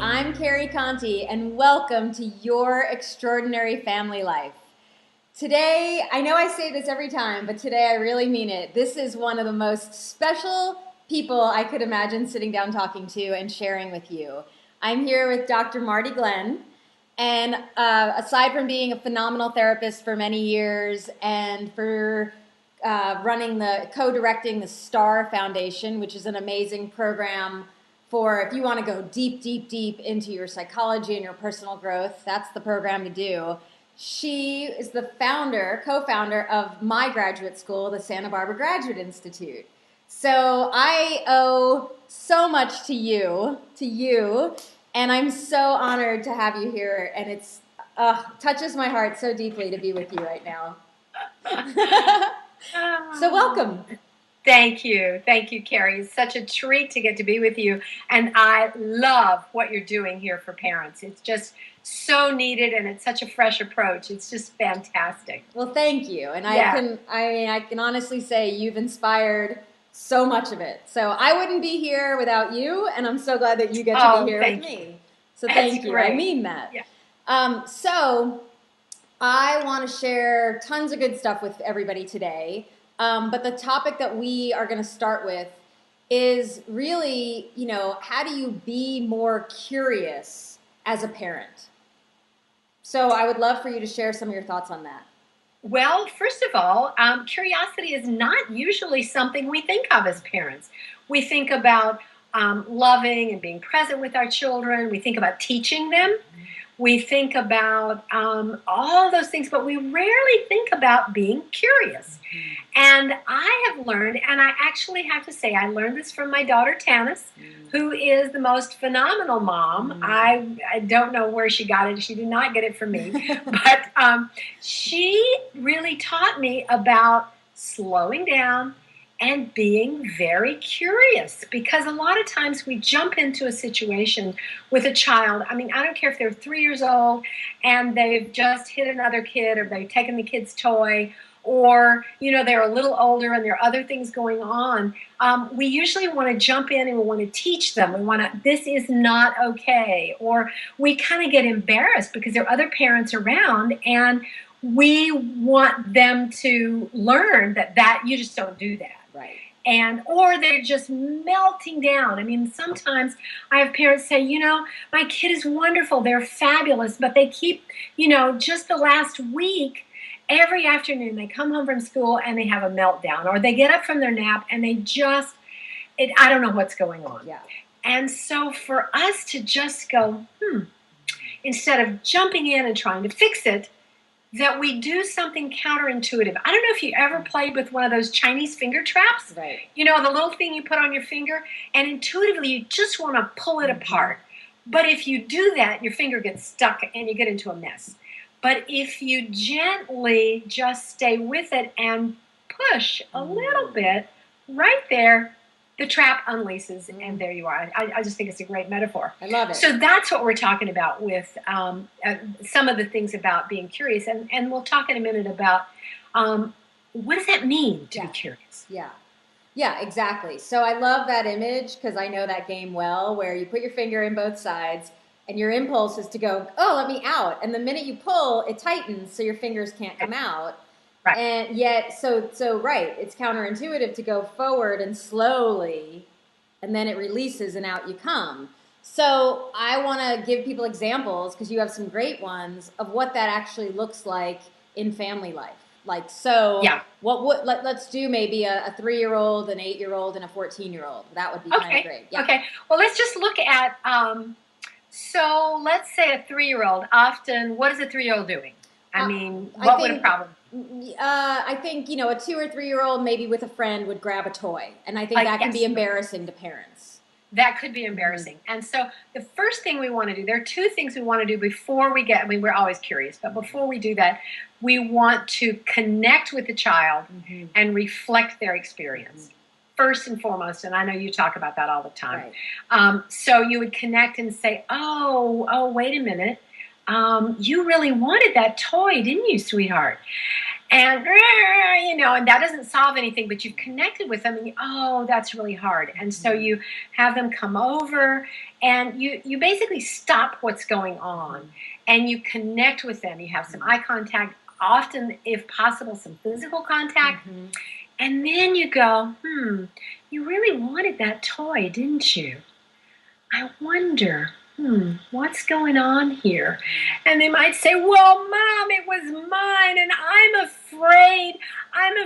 I'm Carrie Conti, and welcome to Your Extraordinary Family Life. Today, I know I say this every time, but today I really mean it. This is one of the most special people I could imagine sitting down talking to and sharing with you. I'm here with Dr. Marti Glenn, and aside from being a phenomenal therapist for many years and for co-directing the STAR Foundation, which is an amazing program for if you want to go deep, deep, deep into your psychology and your personal growth, that's the program to do. She is the co-founder of my graduate school, the Santa Barbara Graduate Institute. So I owe so much to you, and I'm so honored to have you here, and it's touches my heart so deeply to be with you right now. So welcome. Thank you, Carrie. It's such a treat to get to be with you, and I love what you're doing here for parents. It's just so needed, and it's such a fresh approach. It's just fantastic. Well, thank you, and I can honestly say you've inspired so much of it. So I wouldn't be here without you, and I'm so glad that you get to be here with me. So thank you. Great. I mean that. Yeah. So I want to share tons of good stuff with everybody today. But the topic that we are going to start with is really, how do you be more curious as a parent? So I would love for you to share some of your thoughts on that. Well, first of all, curiosity is not usually something we think of as parents. We think about loving and being present with our children. We think about teaching them. We think about all those things, but we rarely think about being curious. And I have learned, and I actually have to say, I learned this from my daughter, Tanis, who is the most phenomenal mom. I don't know where she got it. She did not get it from me. But she really taught me about slowing down and being very curious, because a lot of times we jump into a situation with a child. I mean, I don't care if they're 3 years old and they've just hit another kid, or they've taken the kid's toy, or, they're a little older and there are other things going on. We usually want to jump in and we want to teach them. We want to, this is not okay. Or we kind of get embarrassed because there are other parents around, and we want them to learn that you just don't do that. Right. Or they're just melting down. I mean, sometimes I have parents say, my kid is wonderful, they're fabulous, but they keep, just the last week, every afternoon they come home from school and they have a meltdown, or they get up from their nap and they just, I don't know what's going on. Yeah. And so for us to just go, instead of jumping in and trying to fix it, that we do something counterintuitive. I don't know if you ever played with one of those Chinese finger traps. Right. The little thing you put on your finger, and intuitively you just want to pull it apart. But if you do that, your finger gets stuck and you get into a mess. But if you gently just stay with it and push a little bit, right there, the trap unleashes, and there you are. I just think it's a great metaphor. I love it. So that's what we're talking about with some of the things about being curious. And we'll talk in a minute about what does that mean to be curious? Yeah, exactly. So I love that image, because I know that game well, where you put your finger in both sides and your impulse is to go, oh, let me out. And the minute you pull, it tightens so your fingers can't come out. Right. And yet, so right, it's counterintuitive to go forward and slowly, and then it releases and out you come. So I want to give people examples, because you have some great ones, of what that actually looks like in family life. Let's do maybe a 3-year-old, an 8-year-old, and a 14-year-old. That would be kind of great. Yeah. Okay. Well, let's just look at, so let's say a 3-year-old. Often, what is a 3-year-old doing? What would a problem? I think, a 2 or 3-year-old maybe with a friend would grab a toy. And I think that can be embarrassing to parents. That could be embarrassing. And so the first thing we want to do, there are 2 things we want to do before we we're always curious, but before we do that, we want to connect with the child and reflect their experience. First and foremost, and I know you talk about that all the time. Right. So you would connect and say, oh, wait a minute. You really wanted that toy, didn't you, sweetheart? And and that doesn't solve anything, but you've connected with them, and oh, that's really hard. And so you have them come over, and you basically stop what's going on, and you connect with them. You have some eye contact, often, if possible, some physical contact, and then you go, you really wanted that toy, didn't you? I wonder, what's going on here? And they might say, well, Mom, it was mine, and I'm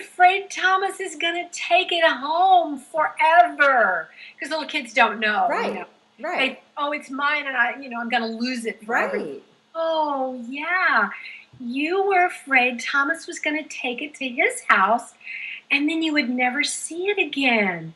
afraid Thomas is going to take it home forever. Because little kids don't know. Right, right. It's mine, and I'm going to lose it forever. Right. Oh, yeah. You were afraid Thomas was going to take it to his house, and then you would never see it again.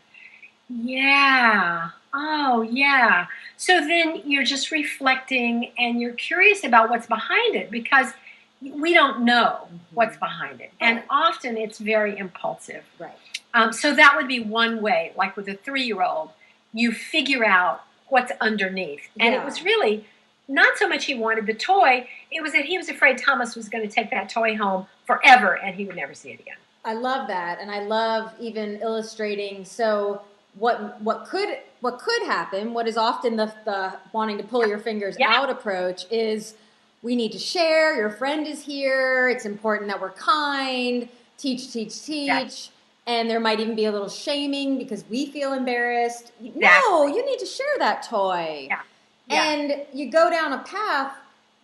Yeah. Oh, yeah. So then you're just reflecting, and you're curious about what's behind it, because we don't know what's behind it. And often it's very impulsive. Right. So that would be one way, like with a 3-year-old, you figure out what's underneath. And it was really not so much he wanted the toy, it was that he was afraid Thomas was going to take that toy home forever and he would never see it again. I love that. And I love even illustrating. So what could happen, what is often the wanting to pull your fingers out approach, is we need to share, your friend is here, it's important that we're kind, teach. Yes. And there might even be a little shaming because we feel embarrassed. Exactly. No, you need to share that toy. Yeah. And you go down a path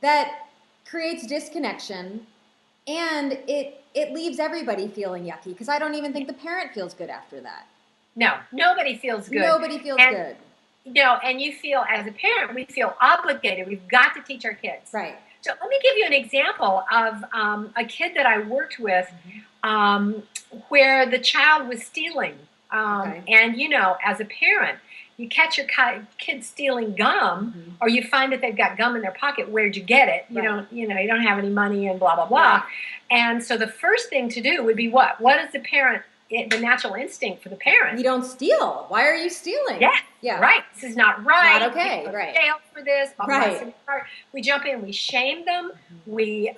that creates disconnection, and it leaves everybody feeling yucky, because I don't even think the parent feels good after that. No, nobody feels good. Nobody feels good. And you feel, as a parent, we feel obligated. We've got to teach our kids. Right. So let me give you an example of a kid that I worked with where the child was stealing. And, as a parent, you catch your kid stealing gum, or you find that they've got gum in their pocket. Where'd you get it? Right. You don't have any money, and blah, blah, blah. Right. And so the first thing to do would be what? What is the natural instinct for the parent? You don't steal. Why are you stealing? Yeah. Right. This is not right. Not okay. Right. Jail for this. Blah, blah, right. Blah. We jump in. We shame them. We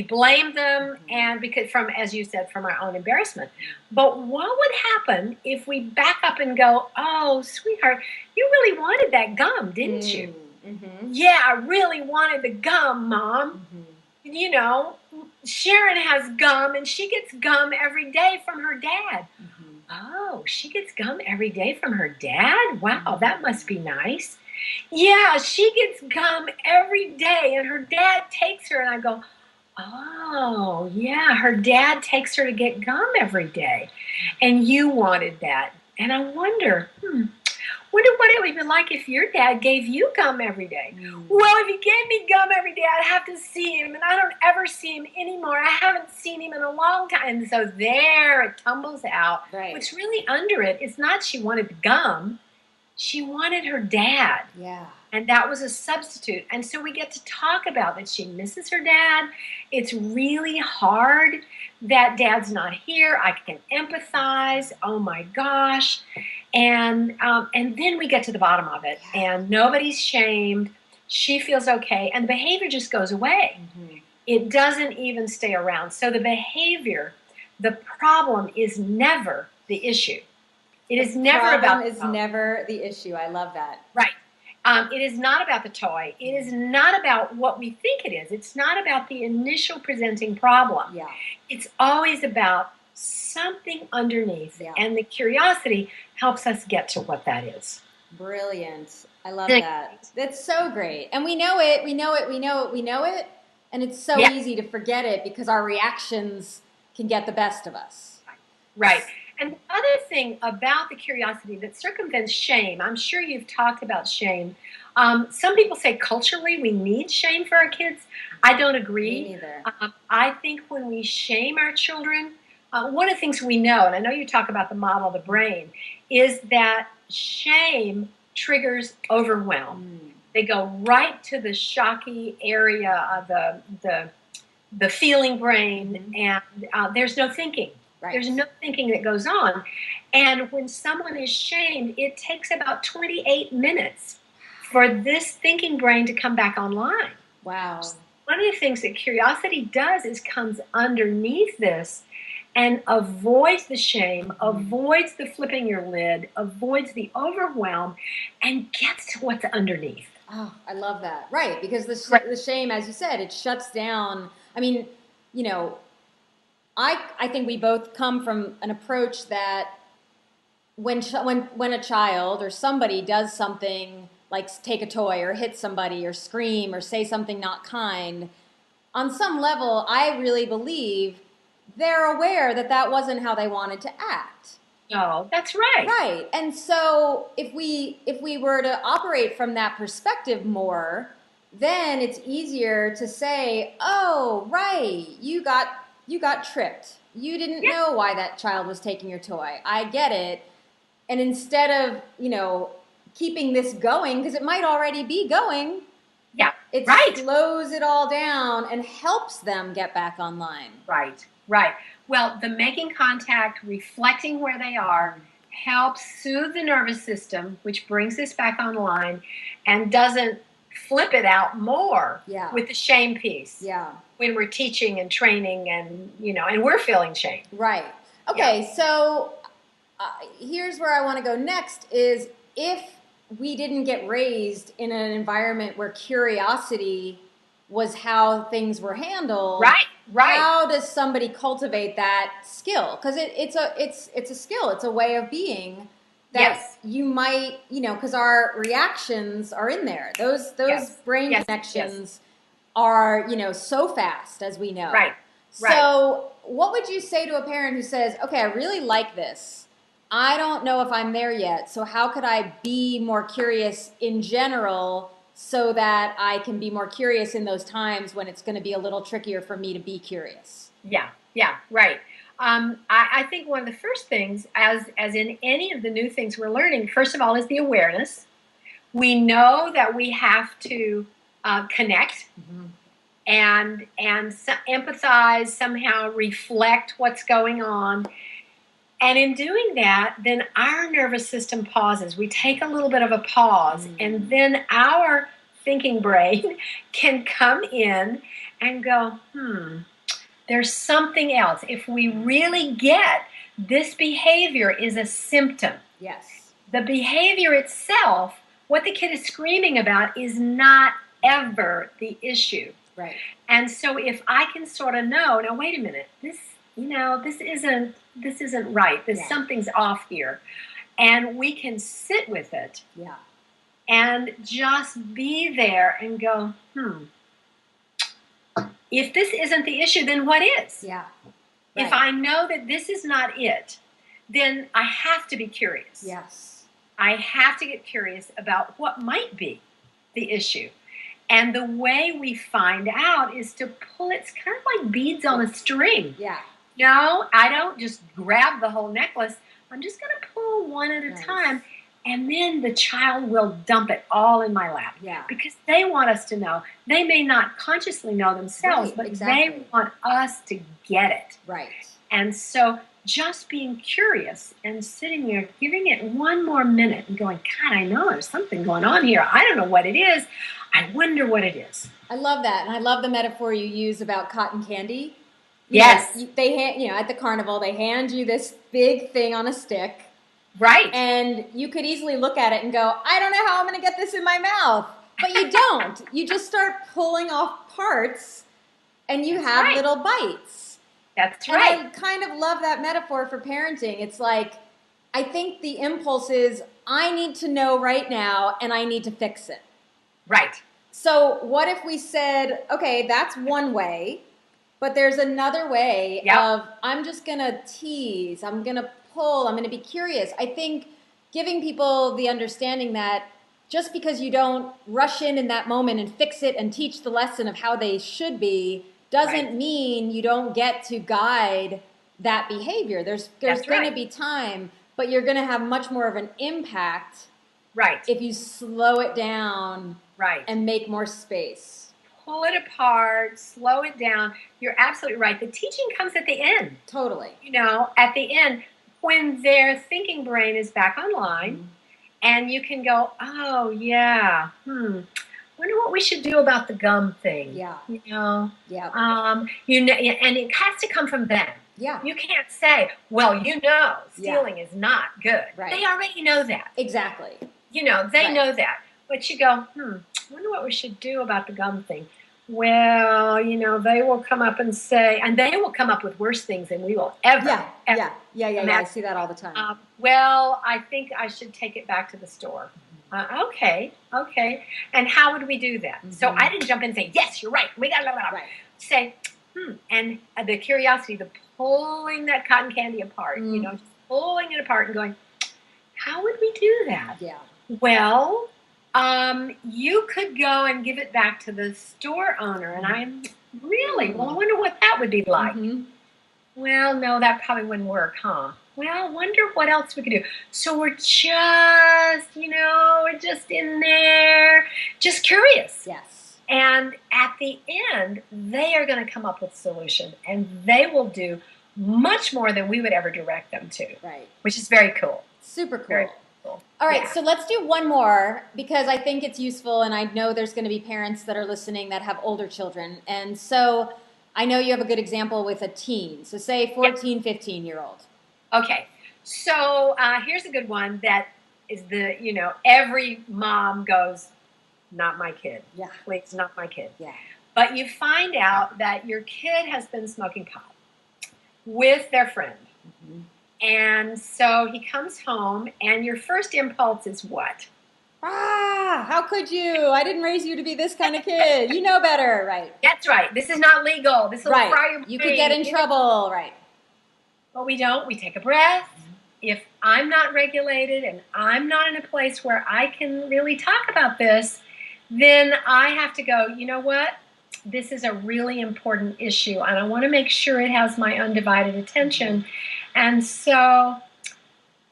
blame them, and because as you said, from our own embarrassment. But what would happen if we back up and go, "Oh, sweetheart, you really wanted that gum, didn't you?" Yeah, I really wanted the gum, Mom. Sharon has gum, and she gets gum every day from her dad. Oh, she gets gum every day from her dad? Wow, that must be nice. Yeah, she gets gum every day, and her dad takes her, and I go, oh, yeah, her dad takes her to get gum every day, and you wanted that. And I wonder what it would be like if your dad gave you gum every day. Well, if he gave me gum every day, I'd have to see him, and I don't ever see him anymore. I haven't seen him in a long time. And so there it tumbles out. Right. What's really under it is not she wanted the gum. She wanted her dad. Yeah. And that was a substitute. And so we get to talk about that she misses her dad. It's really hard that dad's not here. I can empathize. Oh my gosh. And then we get to the bottom of it, and nobody's shamed. She feels okay, and the behavior just goes away. It doesn't even stay around. So the behavior, the problem, is never the issue. It is never about the problem. Never the issue. I love that. Right. It is not about the toy. It is not about what we think it is. It's not about the initial presenting problem. Yeah. It's always about something underneath, and the curiosity helps us get to what that is. Brilliant. I love that. That's so great. And we know it, and it's so easy to forget it because our reactions can get the best of us. Right. And the other thing about the curiosity that circumvents shame, I'm sure you've talked about shame. Some people say culturally we need shame for our kids. I don't agree. Me neither. I think when we shame our children, one of the things we know, and I know you talk about the model of the brain, is that shame triggers overwhelm. They go right to the shocky area of the feeling brain, and there's no thinking. Right. There's no thinking that goes on. And when someone is shamed, it takes about 28 minutes for this thinking brain to come back online. Wow. one of the things that curiosity does is comes underneath this and avoids the shame, avoids the flipping your lid, avoids the overwhelm, and gets to what's underneath. Oh, I love that. Right, because Right. the shame, as you said, it shuts down. I mean, you know, I think we both come from an approach that when a child or somebody does something like take a toy or hit somebody or scream or say something not kind, on some level, I really believe they're aware that that wasn't how they wanted to act. No, that's right. Right. And so if we were to operate from that perspective more, then it's easier to say, "Oh, right, you got tripped. You didn't Yeah, know why that child was taking your toy. I get it." And instead of, keeping this going because it might already be going, yeah, it right. slows it all down and helps them get back online. Right, right. Well, the making contact, reflecting where they are, helps soothe the nervous system, which brings us back online and doesn't flip it out more Yeah. with the shame piece Yeah. when we're teaching and training and, and we're feeling shame. Right. Okay, so here's where I want to go next is if we didn't get raised in an environment where curiosity was how things were handled, Right, right. how does somebody cultivate that skill? Because it's a skill, it's a way of being that Yes. you might, because our reactions are in there. Those Yes. brain Yes. connections are, so fast, as we know. Right. So what would you say to a parent who says, okay, I really like this. I don't know if I'm there yet. So how could I be more curious in general so that I can be more curious in those times when it's going to be a little trickier for me to be curious? Yeah, yeah, right. I think one of the first things, as in any of the new things we're learning, first of all, is the awareness. We know that we have to connect and empathize, somehow reflect what's going on. And in doing that, then our nervous system pauses. We take a little bit of a pause, and then our thinking brain can come in and go, there's something else. If we really get this behavior is a symptom. Yes. The behavior itself, what the kid is screaming about, is not ever the issue. Right. And so if I can sort of know, now wait a minute, this isn't right. Something's off here. And we can sit with it. Yeah. And just be there and go, if this isn't the issue, then what is? Yeah. Right. If I know that this is not it, then I have to be curious. Yes. I have to get curious about what might be the issue. And the way we find out is to pull, it's kind of like beads on a string. Yeah. No, I don't just grab the whole necklace. I'm just going to pull one at a time. And then the child will dump it all in my lap. Yeah. Because they want us to know. They may not consciously know themselves, but they want us to get it. Right. And so just being curious and sitting there, giving it one more minute and going, God, I know there's something going on here. I don't know what it is. I wonder what it is. I love that. And I love the metaphor you use about cotton candy. Yes. They hand, at the carnival, they hand you this big thing on a stick. Right. And you could easily look at it and go, I don't know how I'm going to get this in my mouth. But you don't. You just start pulling off parts and you have little bites. That's right. And I kind of love that metaphor for parenting. It's like, I think the impulse is, I need to know right now and I need to fix it. Right. So what if we said, okay, that's one way, but there's another way of, I'm just going to tease, I'm going to pull, I'm going to be curious. I think giving people the understanding that just because you don't rush in that moment and fix it and teach the lesson of how they should be doesn't mean you don't get to guide that behavior. There's going to be time, but you're going to have much more of an impact if you slow it down and make more space. Pull it apart, slow it down. You're absolutely right. The teaching comes at the end. Totally. At the end, when their thinking brain is back online, and you can go, oh, yeah, wonder what we should do about the gum thing? Yeah. You know, Yeah. and it has to come from them. Yeah. You can't say, well, stealing is not good. Right. They already know that. Exactly. They know that. But you go, I wonder what we should do about the gum thing. Well, they will come up and say, and they will come up with worse things than we will ever. Yeah. I see that all the time. Well, I think I should take it back to the store. Okay. And how would we do that? So I didn't jump in and say, yes, you're right. We got to say, and the curiosity, the pulling that cotton candy apart, just pulling it apart and going, how would we do that? Yeah. Well, you could go and give it back to the store owner. And I'm really, I wonder what that would be like. Well, no, that probably wouldn't work, huh? Well, I wonder what else we could do. So we're just, we're just in there, just curious. Yes. And at the end, they are going to come up with a solution, and they will do much more than we would ever direct them to. Right. Which is very cool. Super cool. Very cool. All right, so let's do one more because I think it's useful, and I know there's going to be parents that are listening that have older children. And so I know you have a good example with a teen. So say 14, 15-year-old. Okay, so here's a good one that is every mom goes, not my kid. Yeah. Please, not my kid. Yeah. But you find out that your kid has been smoking pot with their friend. And so he comes home, and your first impulse is what? How could you? I didn't raise you to be this kind of kid. You know better, right? That's right. This is not legal. This will fry your brain. You could get in trouble, right? But we don't. We take a breath. If I'm not regulated and I'm not in a place where I can really talk about this, then I have to go, you know what? This is a really important issue, and I want to make sure it has my undivided attention. And so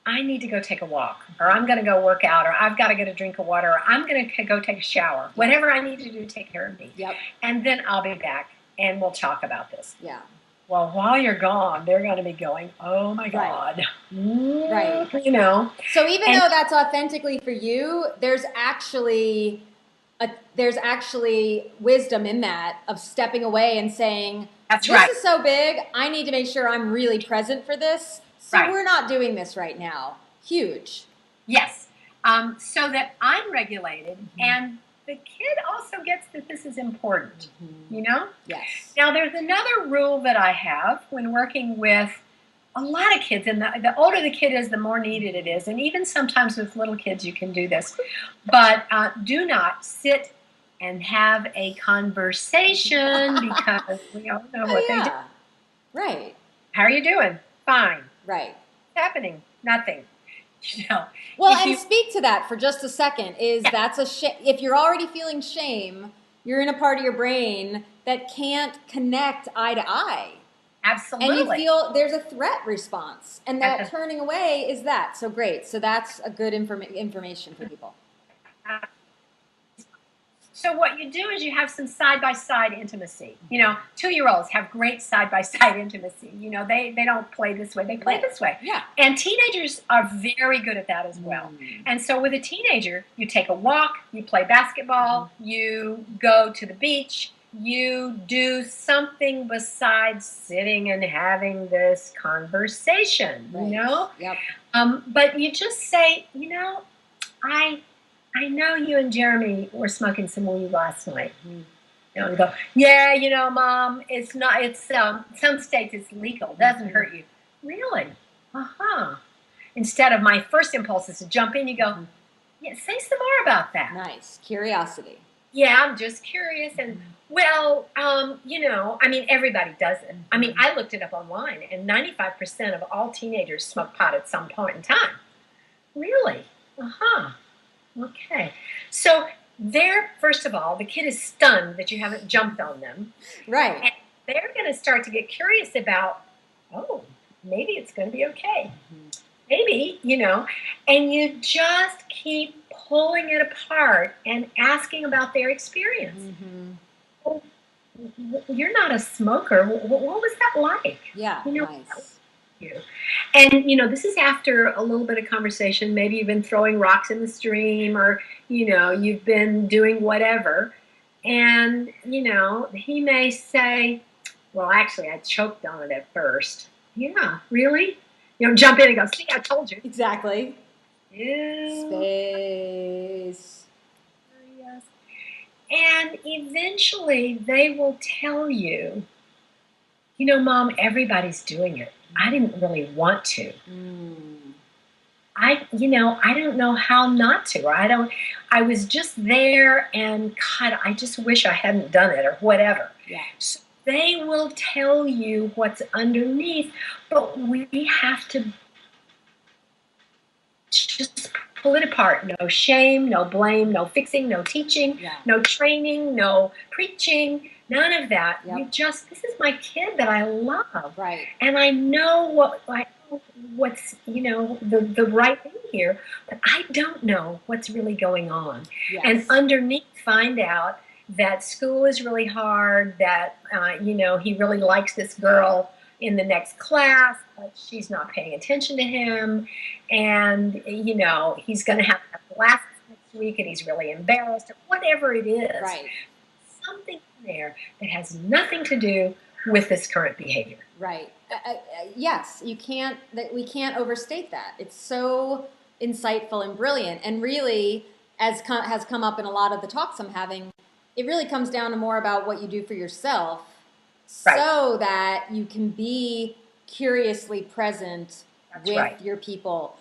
I need to go take a walk, or I'm going to go work out, or I've got to get a drink of water, or I'm going to go take a shower. Whatever I need to do to take care of me. Yep. And then I'll be back, and we'll talk about this. Yeah. Well, while you're gone, they're going to be going, oh, my God. Right. So even though that's authentically for you, there's actually wisdom in that of stepping away and saying, this is so big, I need to make sure I'm really present for this. So we're not doing this right now. Huge. Yes. So that I'm regulated and the kid also gets that this is important, Yes. Now, there's another rule that I have when working with a lot of kids, and the older the kid is, the more needed it is, and even sometimes with little kids you can do this, but do not sit and have a conversation because we all know what they do. Right. How are you doing? Fine. Right. What's happening? Nothing. Well, and speak to that for just a second. That's if you're already feeling shame, you're in a part of your brain that can't connect eye to eye. Absolutely. And you feel there's a threat response, and that turning away is that. So great. So that's a good information for people. So what you do is you have some side-by-side intimacy. 2-year-olds have great side-by-side intimacy. They don't play this way. They play this way. Yeah. And teenagers are very good at that as well. And so with a teenager, you take a walk, you play basketball, you go to the beach, you do something besides sitting and having this conversation, Yep. But you just say, I know you and Jeremy were smoking some weed last night. You go, yeah, Mom, it's not, some states it's legal. It doesn't hurt you. Really? Instead of my first impulse is to jump in, you go, yeah, say some more about that. Nice. Curiosity. Yeah, I'm just curious. And, everybody does it. I looked it up online, and 95% of all teenagers smoke pot at some point in time. Really? Okay. So first of all, the kid is stunned that you haven't jumped on them. Right. And they're going to start to get curious about, maybe it's going to be okay. Maybe, and you just keep pulling it apart and asking about their experience. Well, you're not a smoker. What was that like? Yeah, nice. And, this is after a little bit of conversation. Maybe you've been throwing rocks in the stream, or, you've been doing whatever. And, he may say, well, actually, I choked on it at first. Yeah, really? Jump in and go, see, I told you. Exactly. Ew. Space. Yes. And eventually they will tell you, Mom, everybody's doing it. I didn't really want to. I don't know how not to. Or I was just there and God, I just wish I hadn't done it or whatever. Yeah. So they will tell you what's underneath, but we have to just pull it apart. No shame, no blame, no fixing, no teaching, no training, no preaching, none of that. Yep. This is my kid that I love. Right. And I know what's, the right thing here, but I don't know what's really going on. Yes. And underneath, find out that school is really hard, that, he really likes this girl in the next class, but she's not paying attention to him. And, he's going to have classes next week and he's really embarrassed or whatever it is. Right. Something there that has nothing to do with this current behavior. Right. Yes, we can't overstate that. It's so insightful and brilliant. And really, as has come up in a lot of the talks I'm having, it really comes down to more about what you do for yourself. Right. So that you can be curiously present with your people.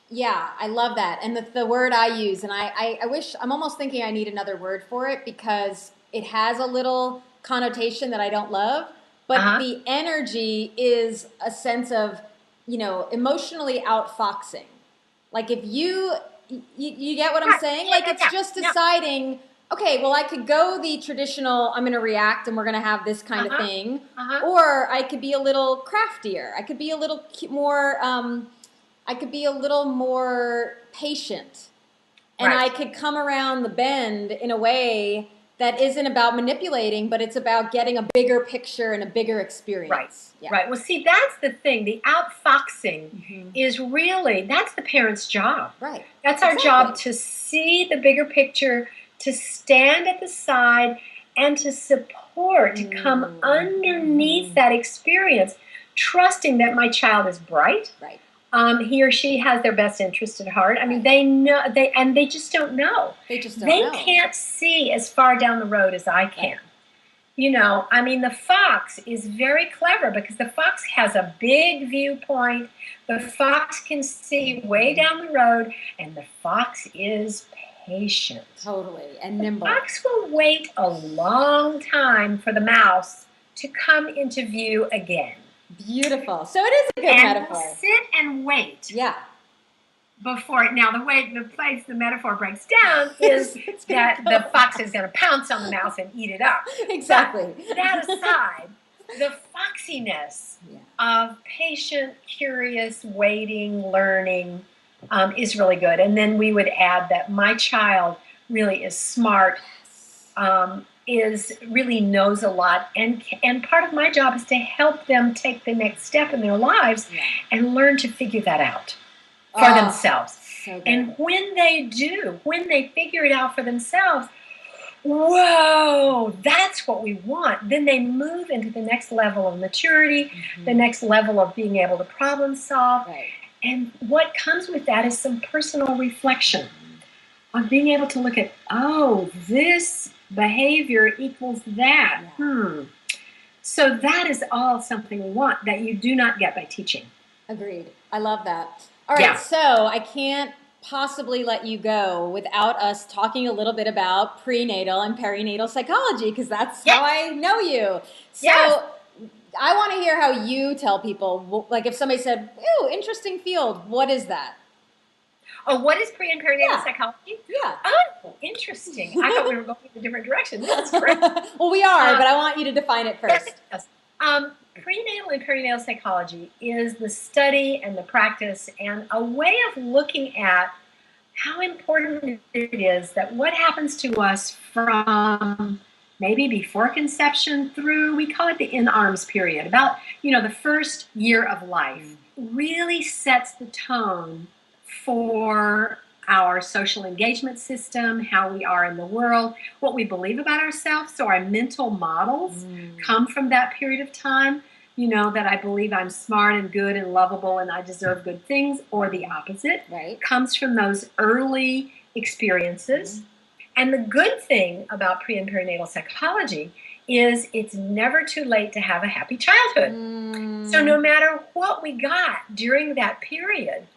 Yeah, I love that. And the word I use, and I wish, I'm almost thinking I need another word for it because it has a little connotation that I don't love, but the energy is a sense of, emotionally outfoxing. Like if you get what I'm saying? Like it's just deciding, okay, well, I could go the traditional, I'm going to react and we're going to have this kind of thing. Or I could be a little craftier. I could be a little more patient. And I could come around the bend in a way that isn't about manipulating, but it's about getting a bigger picture and a bigger experience. Right. Yeah. Right. Well, see, that's the thing. The outfoxing is really, that's the parent's job. Right. That's our job, to see the bigger picture, to stand at the side and to support, to come underneath that experience, trusting that my child is bright. Right. He or she has their best interest at heart. I mean, they know, they just don't know. They just don't know. They can't see as far down the road as I can. Right. The fox is very clever because the fox has a big viewpoint. The fox can see way down the road, and the fox is patient. Totally, and nimble. The fox will wait a long time for the mouse to come into view again. Beautiful. So it is a good metaphor. And sit and wait. Yeah. Before now, the place the metaphor breaks down is that the fox is going to pounce on the mouse and eat it up. Exactly. But that aside, the foxiness of patient, curious, waiting, learning is really good. And then we would add that my child really is smart. Really knows a lot, and part of my job is to help them take the next step in their lives and learn to figure that out for themselves. So and when they figure it out for themselves, whoa, that's what we want. Then they move into the next level of maturity, the next level of being able to problem solve. Right. And what comes with that is some personal reflection on being able to look at, this behavior equals that. So that is all something we want that you do not get by teaching. Agreed. I love that. All right, so I can't possibly let you go without us talking a little bit about prenatal and perinatal psychology, because that's how I know you. So I want to hear how you tell people, like if somebody said, ooh, interesting field, what is that? Oh, what is pre and perinatal psychology? Yeah. Oh, interesting. I thought we were going in a different direction. That's great. Well, we are, but I want you to define it first. Yes. Prenatal and perinatal psychology is the study and the practice and a way of looking at how important it is that what happens to us from maybe before conception through, we call it the in-arms period, about, the first year of life, really sets the tone for our social engagement system, how we are in the world, what we believe about ourselves. So our mental models come from that period of time. You know, that I believe I'm smart and good and lovable and I deserve good things, or the opposite, Right. comes from those early experiences. And the good thing about pre and perinatal psychology is it's never too late to have a happy childhood. So no matter what we got during that period,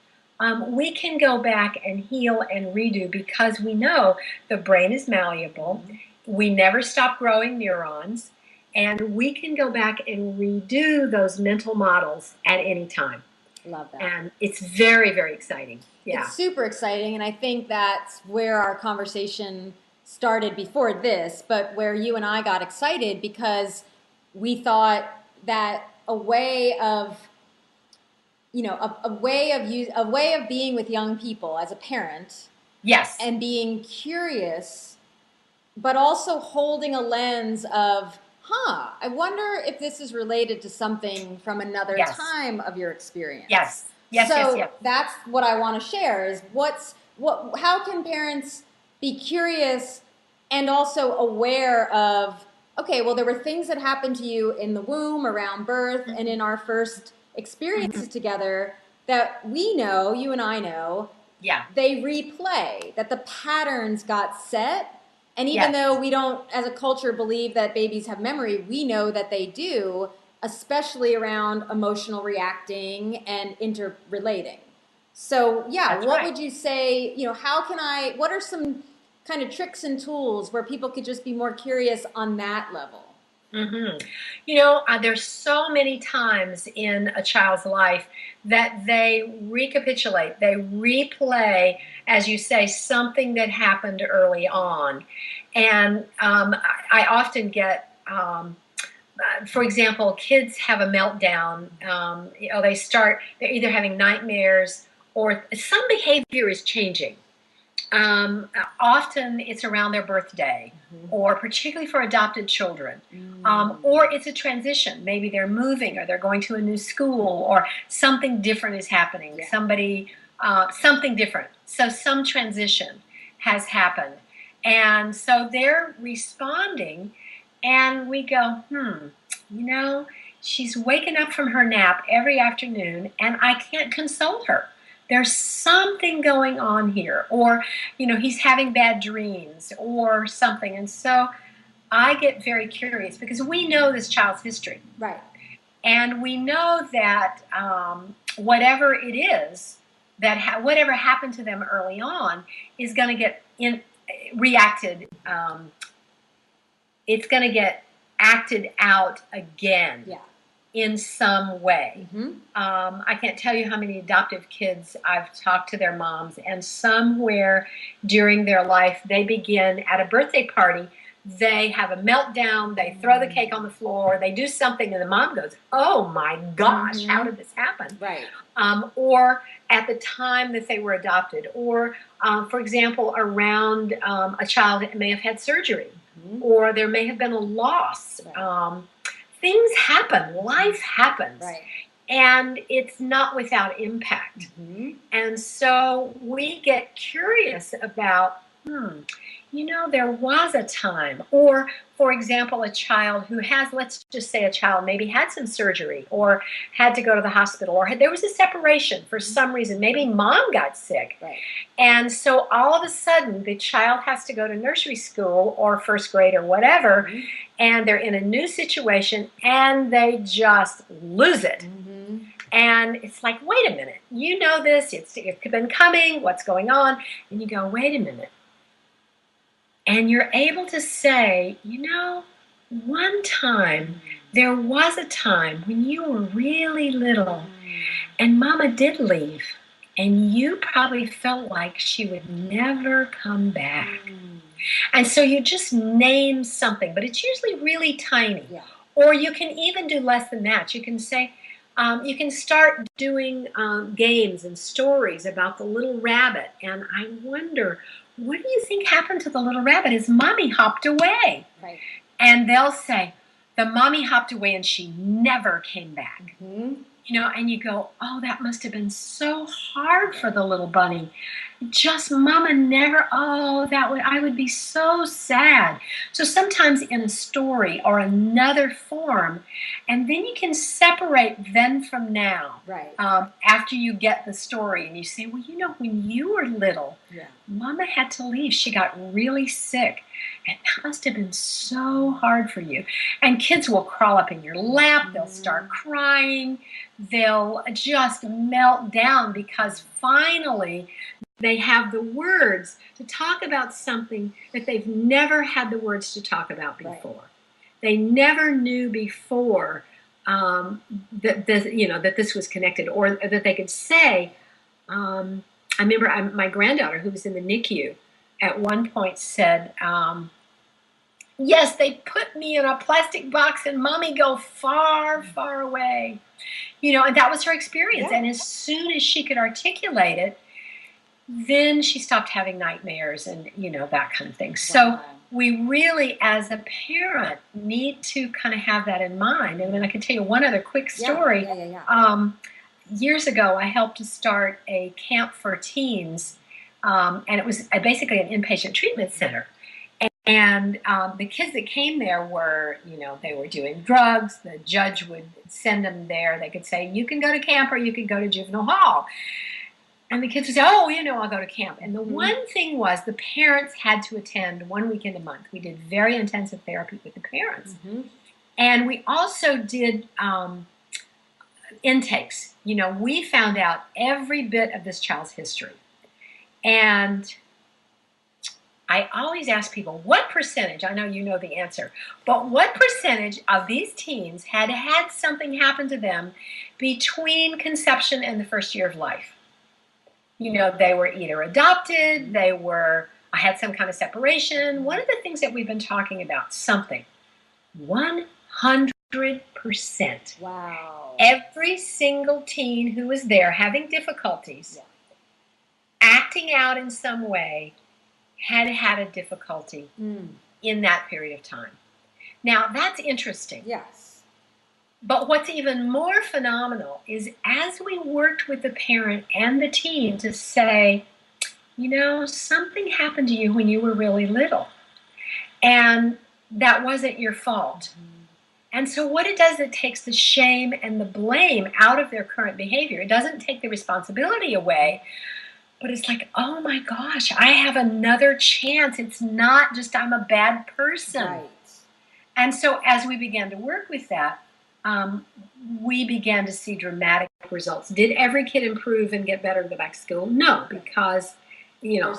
we can go back and heal and redo because we know the brain is malleable. We never stop growing neurons. And we can go back and redo those mental models at any time. Love that. And it's very, very exciting. Yeah. It's super exciting, and I think that's where our conversation started before this, but where you and I got excited because we thought that a way of being with young people as a parent, Yes, and being curious, but also holding a lens of, I wonder if this is related to something from another Yes. time of your experience. yes, yes, So yes, yes. that's what I want to share is how can parents be curious and also aware of, okay, well, there were things that happened to you in the womb, around birth, and in our first experiences together that we know, you and I know, Yeah. they replay, that the patterns got set. And even though we don't, as a culture, believe that babies have memory, we know that they do, especially around emotional reacting and interrelating. So, That's what right. would you say, what are some kind of tricks and tools where people could just be more curious on that level? You know, there's so many times in a child's life that they recapitulate, they replay, as you say, something that happened early on. And I often get, for example, kids have a meltdown. They're either having nightmares or some behavior is changing. Often it's around their birthday, or particularly for adopted children, or it's a transition. Maybe they're moving, or they're going to a new school, or something different is happening. Something different. So some transition has happened, and so they're responding, and we go, she's waking up from her nap every afternoon, and I can't console her. There's something going on here, or, he's having bad dreams or something. And so I get very curious because we know this child's history. Right. And we know that whatever it is, whatever happened to them early on is going to get reacted. It's going to get acted out again. Yeah. In some way. I can't tell you how many adoptive kids I've talked to their moms, and somewhere during their life they begin at a birthday party, they have a meltdown, they throw the cake on the floor, they do something, and the mom goes, oh my gosh, how did this happen? Right. Or at the time that they were adopted, or for example, around a child that may have had surgery, or there may have been a loss. Right. Things happen. Life happens. Right. And it's not without impact. And so we get curious about, there was a time. Or, for example, a child who has, let's just say a child maybe had some surgery or had to go to the hospital, or there was a separation for some reason. Maybe mom got sick. Right. And so all of a sudden the child has to go to nursery school or first grade or whatever, and they're in a new situation and they just lose it. And it's like, wait a minute, you know this, it's been coming, what's going on? And you go, wait a minute. And you're able to say, one time, there was a time when you were really little and mama did leave, and you probably felt like she would never come back. And so you just name something, but it's usually really tiny. Yeah. Or you can even do less than that. You can say, you can start doing games and stories about the little rabbit. And I wonder, what do you think happened to the little rabbit? His mommy hopped away. Right. And they'll say, the mommy hopped away and she never came back. And you go, oh, that must have been so hard for the little bunny. just mama never, oh, I would be so sad. So sometimes in a story or another form, and then you can separate then from now. Right. After you get the story and you say, well, when you were little, Yeah. mama had to leave. She got really sick. And that must have been so hard for you. And kids will crawl up in your lap. They'll start crying. They'll just melt down because finally they have the words to talk about something that they've never had the words to talk about before. Right. They never knew before that this was connected, or that they could say. I remember my granddaughter, who was in the NICU, at one point said, yes, they put me in a plastic box and mommy go far, far away. And that was her experience. Yeah. And as soon as she could articulate it, then she stopped having nightmares and, that kind of thing. Wow. So we really, as a parent, need to kind of have that in mind. And then I can tell you one other quick story. Yeah. Years ago, I helped to start a camp for teens, and it was basically an inpatient treatment center. And the kids that came there were, they were doing drugs. The judge would send them there. They could say, you can go to camp or you can go to juvenile hall. And the kids would say, oh, I'll go to camp. And the one thing was the parents had to attend 1 weekend a month. We did very intensive therapy with the parents. Mm-hmm. And we also did intakes. We found out every bit of this child's history. And I always ask people, what percentage, I know you know the answer, but what percentage of these teens had had something happen to them between conception and the first year of life? They were either adopted, I had some kind of separation. One of the things that we've been talking about, 100%. Wow. Every single teen who was there having difficulties, acting out in some way, had a difficulty in that period of time. Now, that's interesting. Yes. But what's even more phenomenal is as we worked with the parent and the teen to say, something happened to you when you were really little, and that wasn't your fault. And so what it does, it takes the shame and the blame out of their current behavior. It doesn't take the responsibility away, but it's like, oh my gosh, I have another chance. It's not just I'm a bad person. Right. And so as we began to work with that, we began to see dramatic results. Did every kid improve and get better to go back to school? No, because,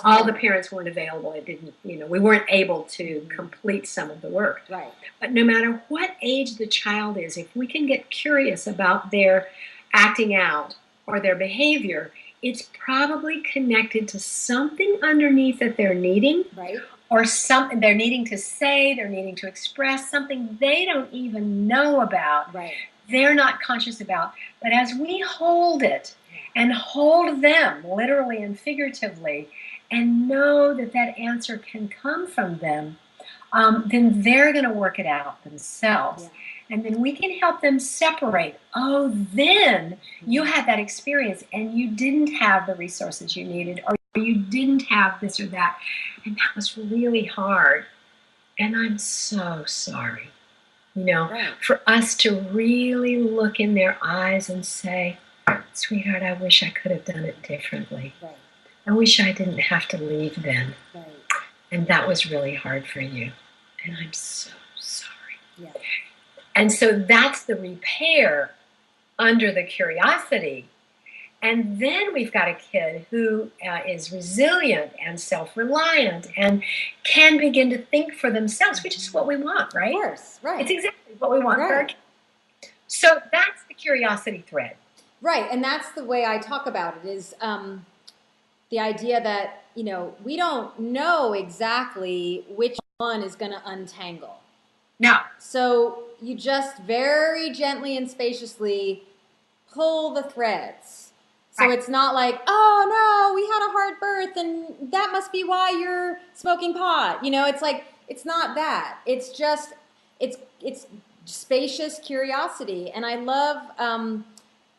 all the parents weren't available. It didn't, we weren't able to complete some of the work. Right. But no matter what age the child is, if we can get curious about their acting out or their behavior, it's probably connected to something underneath that they're needing. Right. Or something they're needing to say, they're needing to express, something they don't even know about. Right. They're not conscious about. But as we hold it and hold them literally and figuratively and know that that answer can come from them, then they're going to work it out themselves. Yeah. And then we can help them separate. Oh, then you had that experience and you didn't have the resources you needed, or you didn't have this or that. And that was really hard. And I'm so sorry. Right. For us to really look in their eyes and say, sweetheart, I wish I could have done it differently. Right. I wish I didn't have to leave then. Right. And that was really hard for you. And I'm so sorry. Yeah. And so that's the repair under the curiosity. And then we've got a kid who is resilient and self-reliant and can begin to think for themselves, which is what we want, right? Of course, right. It's exactly what we want for our kids. So that's the curiosity thread. Right, and that's the way I talk about it, is the idea that, we don't know exactly which one is going to untangle. No. So you just very gently and spaciously pull the threads. So It's not like, oh no, we had a hard birth and that must be why you're smoking pot. It's like, it's not that. It's just, it's spacious curiosity. And I love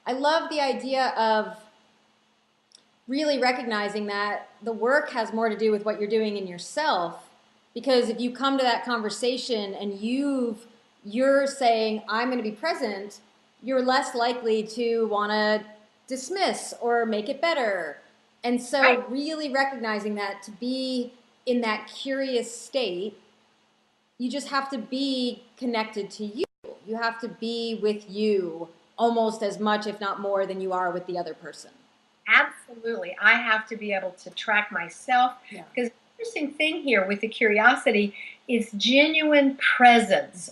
the idea of, really recognizing that the work has more to do with what you're doing in yourself. Because if you come to that conversation and you're saying, I'm going to be present, you're less likely to want to dismiss or make it better. And so Right. really recognizing that to be in that curious state, you just have to be connected to you. You have to be with you almost as much, if not more, than you are with the other person. Absolutely. I have to be able to track myself, Yeah. because the interesting thing here with the curiosity is genuine presence.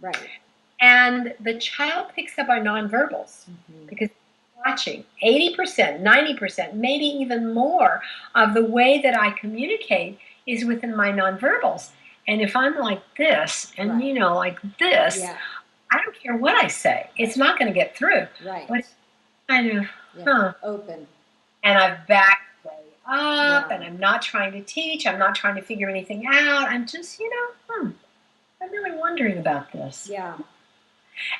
Right. And the child picks up our nonverbals because they're watching 80%, 90%, maybe even more of the way that I communicate is within my nonverbals. And if I'm like this and, Right. like this, Yeah. I don't care what I say. It's not going to get through. Right. But it's kind of, Yeah. Open. And I've backed way up, Yeah. and I'm not trying to teach. I'm not trying to figure anything out. I'm just, I'm really wondering about this. Yeah.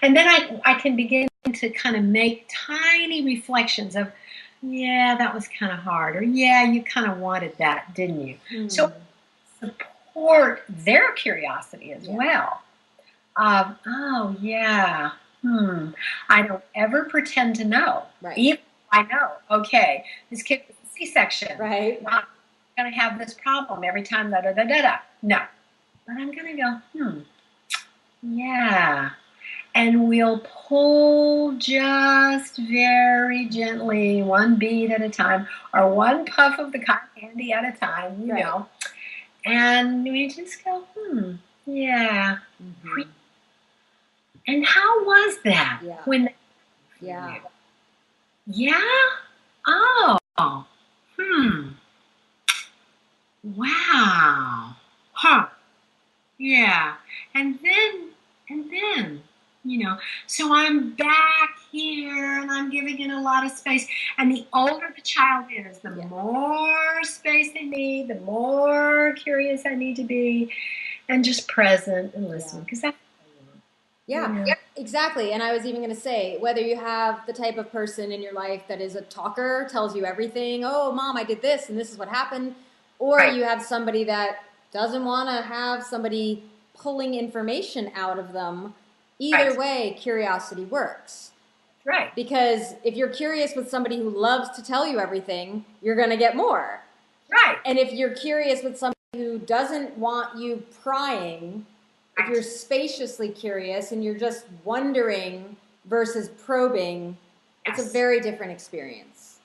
And then I can begin to kind of make tiny reflections of, yeah, that was kind of hard. Or, yeah, you kind of wanted that, didn't you? So support their curiosity as well. Oh, yeah. I don't ever pretend to know. Right. Even if I know, okay, this kid with a C-section. Right. I'm going to have this problem every time, da-da-da-da-da. No. But I'm going to go, yeah. And we'll pull just very gently, one bead at a time, or one puff of the cotton candy at a time, you know. And we just go, yeah. And how was that? Yeah. When? Yeah. Yeah? Oh. Wow. Huh. Yeah. And then, so I'm back here and I'm giving it a lot of space. And the older the child is, the more space they need, the more curious I need to be, and just present and listen. Because that's yeah, exactly. And I was even going to say, whether you have the type of person in your life that is a talker, tells you everything, oh, mom, I did this and this is what happened, or you have somebody that doesn't want to have somebody pulling information out of them, either way, curiosity works. Right. Because if you're curious with somebody who loves to tell you everything, you're going to get more. Right. And if you're curious with somebody who doesn't want you prying, if you're spaciously curious and you're just wondering versus probing, it's a very different experience.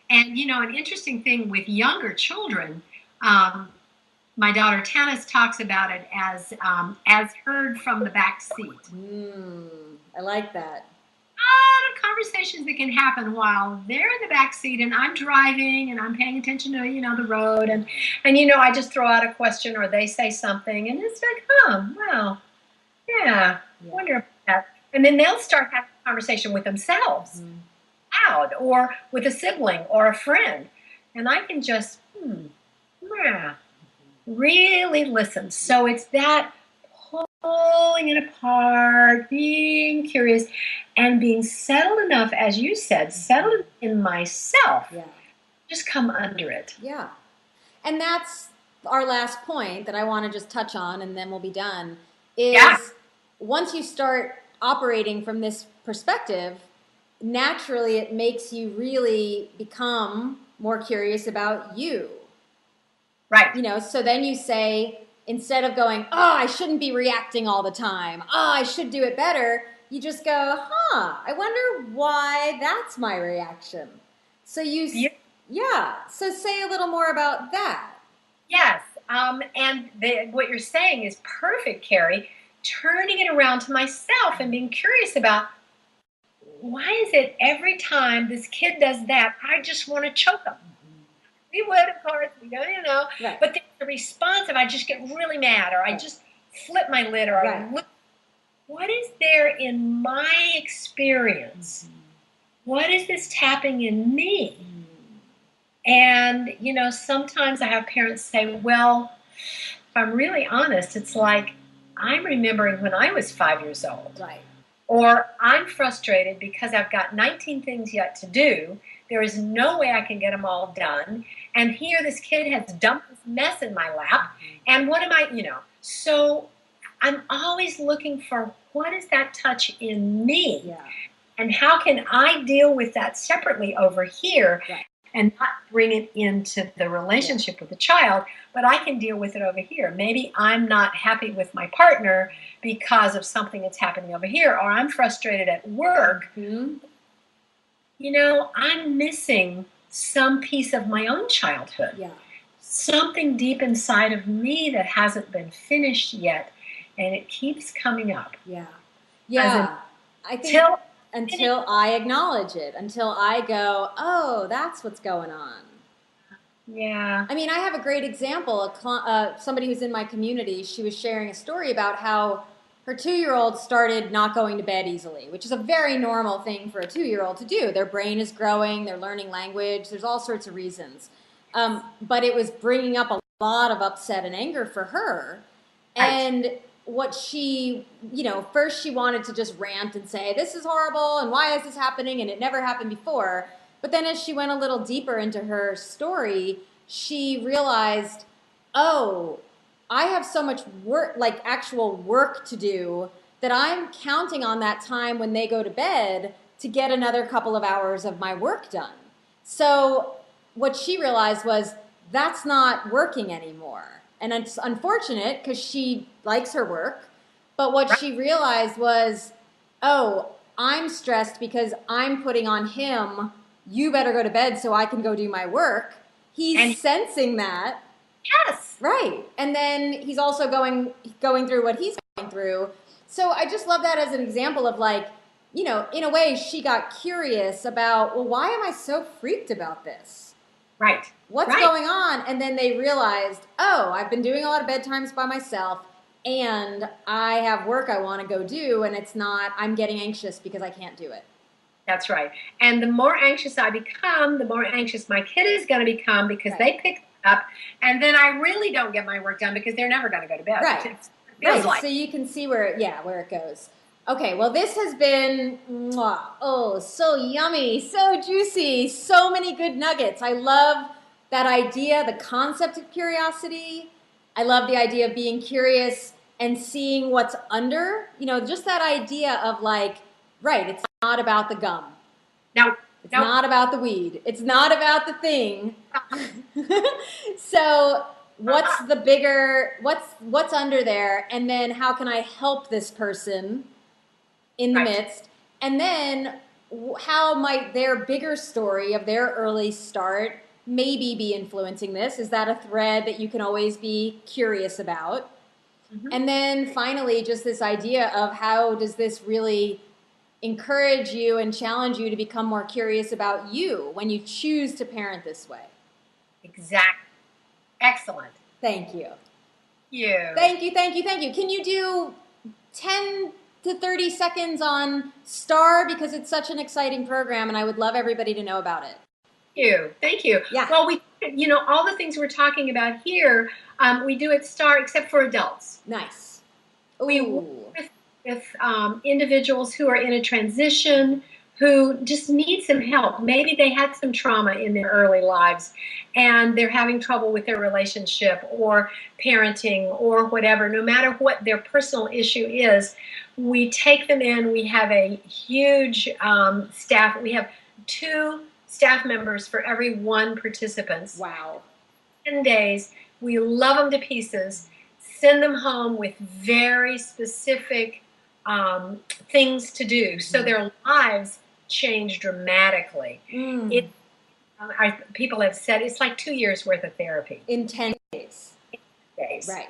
And, an interesting thing with younger children, my daughter Tanis talks about it as heard from the back seat. I like that. A lot of conversations that can happen while they're in the back seat and I'm driving and I'm paying attention to, the road. And I just throw out a question or they say something and it's like, well, yeah, wonder about that. And then they'll start having a conversation with themselves loud or with a sibling or a friend. And I can just, really listen. So it's that pulling it apart, being curious, and being settled enough, as you said, settled in myself. Yeah. Just come under it. Yeah. And that's our last point that I want to just touch on, and then we'll be done, is once you start operating from this perspective, naturally it makes you really become more curious about you. Right. So then you say, instead of going, I shouldn't be reacting all the time, I should do it better, you just go, I wonder why that's my reaction. So so say a little more about that. Yes, and what you're saying is perfect, Carrie. Turning it around to myself and being curious about, why is it every time this kid does that, I just want to choke him? We would, of course, Right. But the response of I just get really mad or I just flip my lid or I look. What is there in my experience? What is this tapping in me? And, sometimes I have parents say, well, if I'm really honest, it's like I'm remembering when I was 5 years old. Right. Or I'm frustrated because I've got 19 things yet to do. There is no way I can get them all done. And here this kid has dumped this mess in my lap. And what am I? So I'm always looking for what is that touch in me? Yeah. And how can I deal with that separately over here? Right. And not bring it into the relationship with the child, but I can deal with it over here. Maybe I'm not happy with my partner because of something that's happening over here, or I'm frustrated at work. Mm-hmm. I'm missing some piece of my own childhood. Yeah. Something deep inside of me that hasn't been finished yet, and it keeps coming up. Yeah. Yeah. I think until I acknowledge it, until I go, oh, that's what's going on. Yeah. I mean, I have a great example. Somebody who's in my community, she was sharing a story about how her 2-year-old started not going to bed easily, which is a very normal thing for a 2-year-old to do. Their brain is growing, they're learning language, there's all sorts of reasons. But it was bringing up a lot of upset and anger for her. And what she, first she wanted to just rant and say, this is horrible, and why is this happening, and it never happened before. But then as she went a little deeper into her story, she realized, oh, I have so much work, like actual work to do, that I'm counting on that time when they go to bed to get another couple of hours of my work done. So what she realized was that's not working anymore. And it's unfortunate because she likes her work. But what she realized was, oh, I'm stressed because I'm putting on him, you better go to bed so I can go do my work. He's sensing that. Yes. Right. And then he's also going through what he's going through. So I just love that as an example of in a way she got curious about, well, why am I so freaked about this? Right. What's going on? And then they realized, oh, I've been doing a lot of bedtimes by myself and I have work I want to go do, and I'm getting anxious because I can't do it. That's right. And the more anxious I become, the more anxious my kid is going to become because they pick up, and then I really don't get my work done because they're never going to go to bed. Right. It feels like. So you can see where it goes. Okay, well, this has been, so yummy, so juicy, so many good nuggets. I love that idea, the concept of curiosity. I love the idea of being curious and seeing what's under, just that idea of it's not about the gum. It's not about the weed. It's not about the thing. So what's the bigger, what's under there? And then how can I help this person in the midst? And then how might their bigger story of their early start maybe be influencing this? Is that a thread that you can always be curious about? Mm-hmm. And then finally, just this idea of how does this really encourage you and challenge you to become more curious about you when you choose to parent this way? Exactly. Excellent. Thank you. Thank you. Thank you. Can you do 10 to 30 seconds on STAR, because it's such an exciting program and I would love everybody to know about it? Thank you. Yeah. Well, we, all the things we're talking about here, we do at STAR except for adults. Nice. Ooh. We work with individuals who are in a transition, who just need some help. Maybe they had some trauma in their early lives and they're having trouble with their relationship or parenting or whatever. No matter what their personal issue is, we take them in. We have a huge staff. We have 2 staff members for every 1 participant. Wow. 10 days. We love them to pieces. Send them home with very specific things to do, so their lives change dramatically. People have said it's like 2 years worth of therapy in 10 days. Right.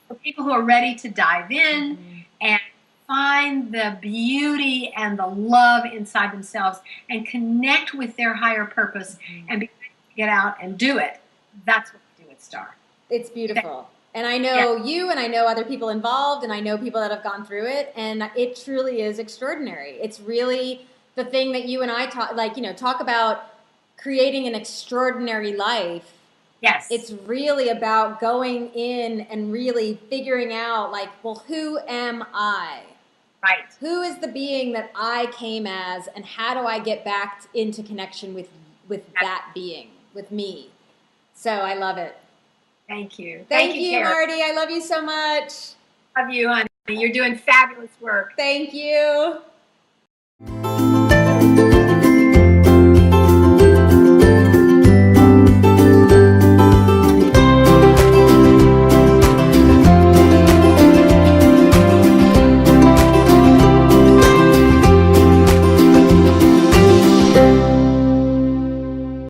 For people who are ready to dive in and find the beauty and the love inside themselves and connect with their higher purpose and get out and do it. That's what we do at STAR. It's beautiful. And I know you, and I know other people involved, and I know people that have gone through it, and it truly is extraordinary. It's really the thing that you and I talk about creating an extraordinary life. Yes. It's really about going in and really figuring out, who am I? Right. Who is the being that I came as, and how do I get back into connection with that being, with me? So I love it. Thank you. Thank you, Kara. Marty. I love you so much. Love you, honey. You're doing fabulous work. Thank you.